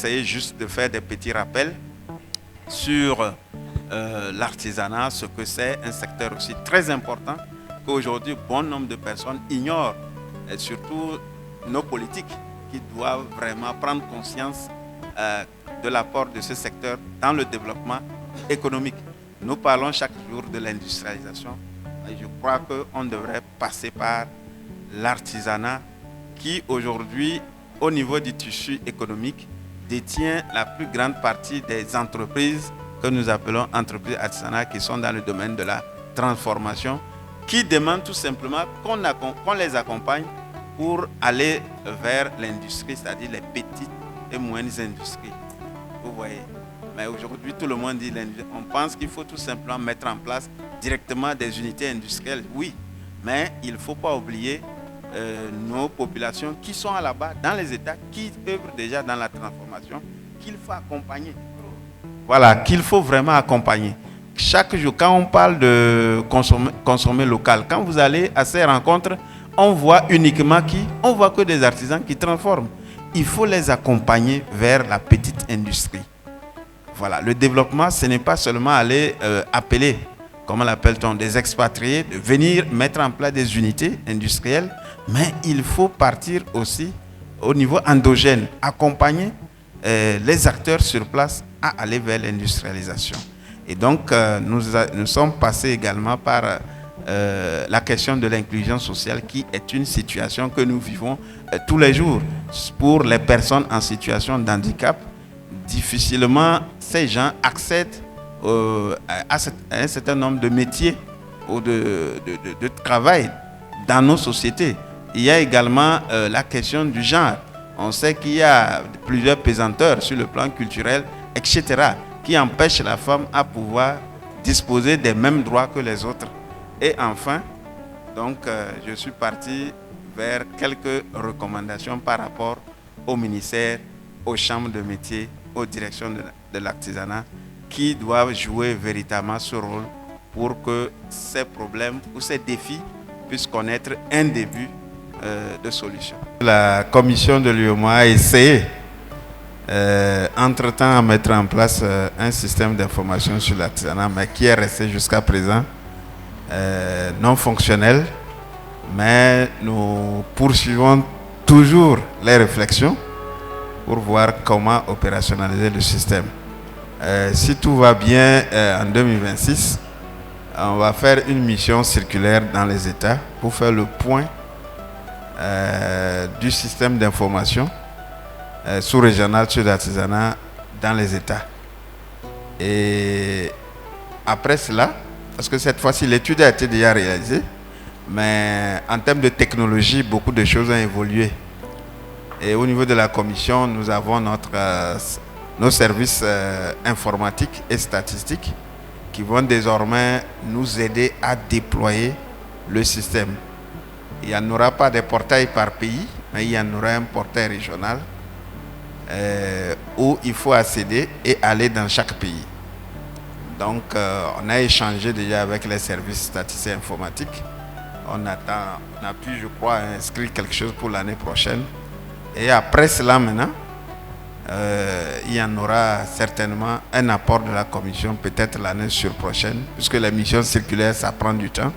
essayer juste de faire des petits rappels sur l'artisanat, ce que c'est, un secteur aussi très important qu'aujourd'hui bon nombre de personnes ignorent, et surtout nos politiques qui doivent vraiment prendre conscience de l'apport de ce secteur dans le développement économique. Nous parlons chaque jour de l'industrialisation et je crois qu'on devrait passer par l'artisanat qui aujourd'hui, au niveau du tissu économique, détient la plus grande partie des entreprises que nous appelons entreprises artisanales qui sont dans le domaine de la transformation, qui demandent tout simplement qu'on les accompagne pour aller vers l'industrie, c'est-à-dire les petites et moyennes industries. Vous voyez. Mais aujourd'hui, tout le monde dit l'industrie. On pense qu'il faut tout simplement mettre en place directement des unités industrielles. Oui, mais il ne faut pas oublier nos populations qui sont à la base, dans les États, qui œuvrent déjà dans la transformation, qu'il faut accompagner. Voilà, qu'il faut vraiment accompagner. Chaque jour, quand on parle de consommer local, quand vous allez à ces rencontres, on voit uniquement qui? On voit que des artisans qui transforment. Il faut les accompagner vers la petite industrie. Voilà, le développement, ce n'est pas seulement aller appeler, comment l'appelle-t-on, des expatriés, de venir mettre en place des unités industrielles, mais il faut partir aussi au niveau endogène, accompagner les acteurs sur place à aller vers l'industrialisation. Et donc, nous sommes passés également par la question de l'inclusion sociale qui est une situation que nous vivons tous les jours. Pour les personnes en situation de handicap, difficilement ces gens accèdent à un certain nombre de métiers ou de travail dans nos sociétés. Il y a également la question du genre. On sait qu'il y a plusieurs pesanteurs sur le plan culturel, etc., qui empêchent la femme à pouvoir disposer des mêmes droits que les autres. Et enfin, donc, je suis parti vers quelques recommandations par rapport au ministère, aux chambres de métiers, aux directions de l'artisanat, qui doivent jouer véritablement ce rôle pour que ces problèmes ou ces défis puissent connaître un début de solution. La commission de l'UEMOA a essayé entre-temps à mettre en place un système d'information sur l'artisanat, mais qui est resté jusqu'à présent non fonctionnel. Mais nous poursuivons toujours les réflexions pour voir comment opérationnaliser le système. Si tout va bien, en 2026, on va faire une mission circulaire dans les États pour faire le point du système d'information sous-régional sur l'artisanat dans les États. Et après cela, parce que cette fois-ci l'étude a été déjà réalisée, mais en termes de technologie, beaucoup de choses ont évolué. Et au niveau de la commission, nous avons nos services informatiques et statistiques qui vont désormais nous aider à déployer le système. Il n'y en aura pas de portail par pays, mais il y en aura un portail régional où il faut accéder et aller dans chaque pays. Donc, on a échangé déjà avec les services statistiques et informatiques. On a pu, je crois, inscrire quelque chose pour l'année prochaine. Et après cela, maintenant, il y en aura certainement un apport de la commission, peut-être l'année prochaine, puisque les missions circulaires, ça prend du temps,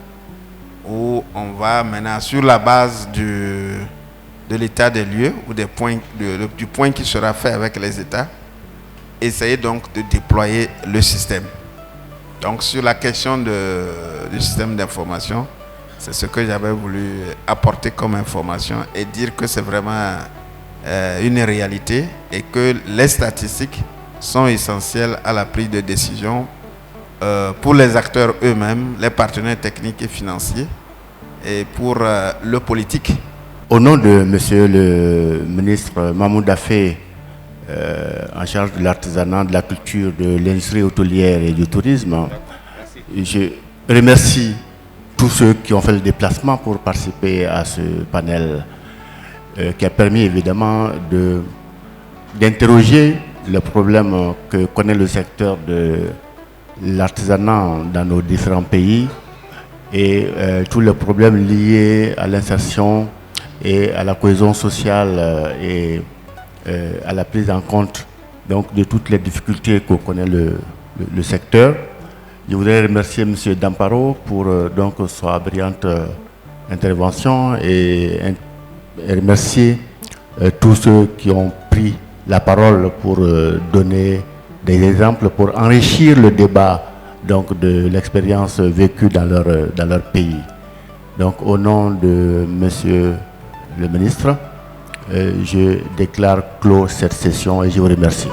où on va maintenant, sur la base de l'état des lieux, ou du point qui sera fait avec les États, essayer donc de déployer le système. Donc, sur la question du système d'information, c'est ce que j'avais voulu apporter comme information et dire que c'est vraiment une réalité et que les statistiques sont essentielles à la prise de décision pour les acteurs eux-mêmes, les partenaires techniques et financiers et pour le politique. Au nom de Monsieur le ministre Mahmoud Daffé, en charge de l'artisanat, de la culture, de l'industrie hôtelière et du tourisme, je remercie tous ceux qui ont fait le déplacement pour participer à ce panel qui a permis évidemment d'interroger le problème que connaît le secteur de l'artisanat dans nos différents pays et tous les problèmes liés à l'insertion et à la cohésion sociale et à la prise en compte donc, de toutes les difficultés que connaît le secteur. Je voudrais remercier M. Damparo pour donc, sa brillante intervention et remercier tous ceux qui ont pris la parole pour donner des exemples, pour enrichir le débat donc, de l'expérience vécue dans leur pays. Donc, au nom de Monsieur le ministre, je déclare clos cette session et je vous remercie.